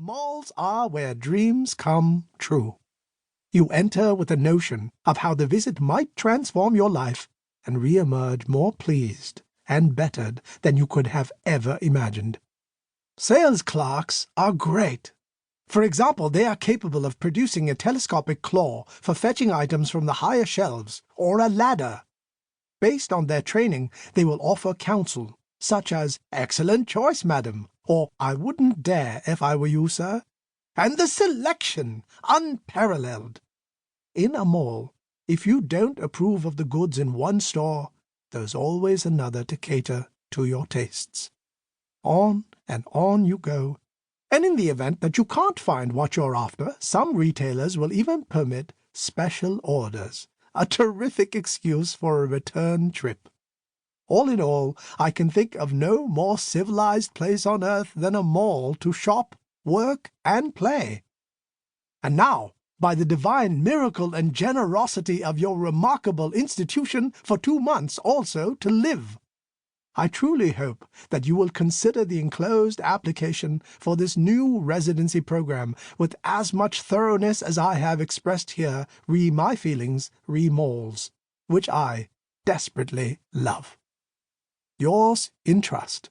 Malls are where dreams come true. You enter with a notion of how the visit might transform your life and re-emerge more pleased and bettered than you could have ever imagined. Sales clerks are great. For example, they are capable of producing a telescopic claw for fetching items from the higher shelves, or a ladder. Based on their training, they will offer counsel, such as, "Excellent choice, madam," or "I wouldn't dare if I were you, sir." And the selection, unparalleled. In a mall, if you don't approve of the goods in one store, there's always another to cater to your tastes. On and on you go. And in the event that you can't find what you're after, some retailers will even permit special orders, a terrific excuse for a return trip. All in all, I can think of no more civilized place on earth than a mall to shop, work, and play. And now, by the divine miracle and generosity of your remarkable institution, for 2 months also to live. I truly hope that you will consider the enclosed application for this new residency program with as much thoroughness as I have expressed here re my feelings re malls, which I desperately love. Yours in trust.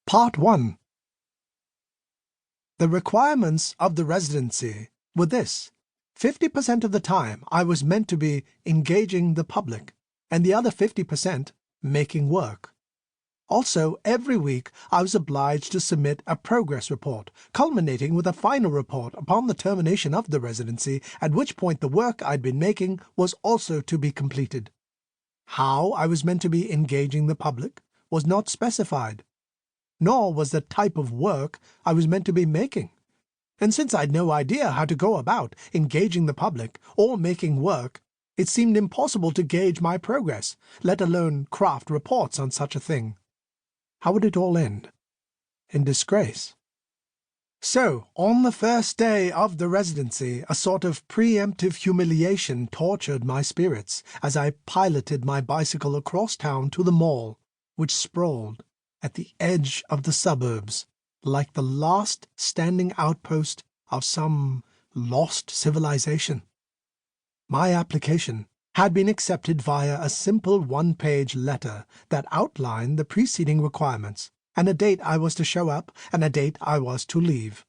Part 1. The requirements of the residency were this. 50% of the time I was meant to be engaging the public, and the other 50% making work. Also, every week I was obliged to submit a progress report, culminating with a final report upon the termination of the residency, at which point the work I'd been making was also to be completed. How I was meant to be engaging the public was not specified, nor was the type of work I was meant to be making. And since I'd no idea how to go about engaging the public or making work, it seemed impossible to gauge my progress, let alone craft reports on such a thing. How would it all end? In disgrace. So, on the first day of the residency, a sort of preemptive humiliation tortured my spirits as I piloted my bicycle across town to the mall, which sprawled at the edge of the suburbs, like the last standing outpost of some lost civilization. My application had been accepted via a simple one-page letter that outlined the preceding requirements, and a date I was to show up and a date I was to leave.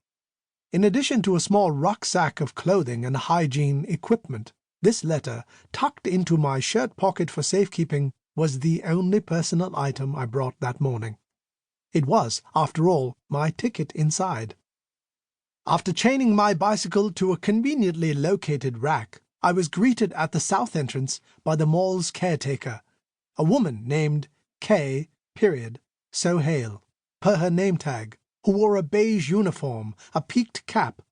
In addition to a small rucksack of clothing and hygiene equipment, this letter, tucked into my shirt pocket for safekeeping, was the only personal item I brought that morning. It was, after all, my ticket inside. After chaining my bicycle to a conveniently located rack, I was greeted at the south entrance by the mall's caretaker, a woman named K. Sohail, per her name tag, who wore a beige uniform, a peaked cap,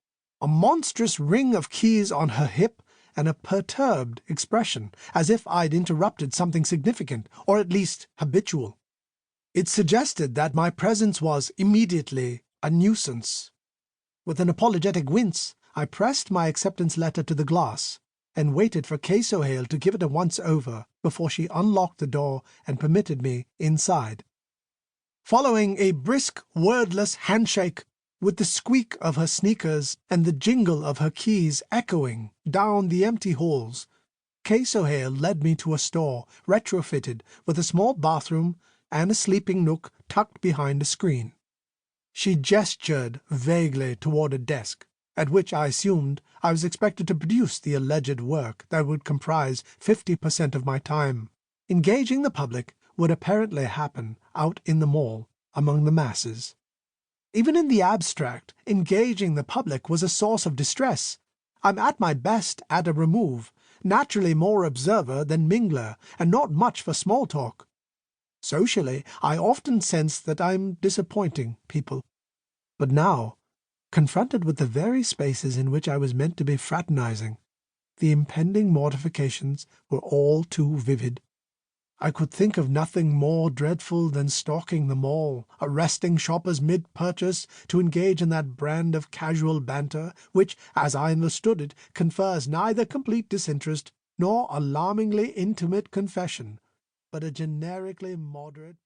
a monstrous ring of keys on her hip, and a perturbed expression, as if I'd interrupted something significant, or at least habitual. It suggested that my presence was immediately a nuisance. With an apologetic wince, I pressed my acceptance letter to the glass and waited for K. Sohail to give it a once-over before she unlocked the door and permitted me inside. Following a brisk, wordless handshake, with the squeak of her sneakers and the jingle of her keys echoing down the empty halls, K. Sohail led me to a store retrofitted with a small bathroom and a sleeping nook tucked behind a screen. She gestured vaguely toward a desk, at which I assumed I was expected to produce the alleged work that would comprise 50% of my time. Engaging the public would apparently happen out in the mall, among the masses. Even in the abstract, engaging the public was a source of distress. I'm at my best at a remove, naturally more observer than mingler, and not much for small talk. Socially, I often sense that I'm disappointing people. But now, confronted with the very spaces in which I was meant to be fraternizing, the impending mortifications were all too vivid. I could think of nothing more dreadful than stalking the mall, arresting shoppers mid-purchase to engage in that brand of casual banter which, as I understood it, confers neither complete disinterest nor alarmingly intimate confession, but a generically moderate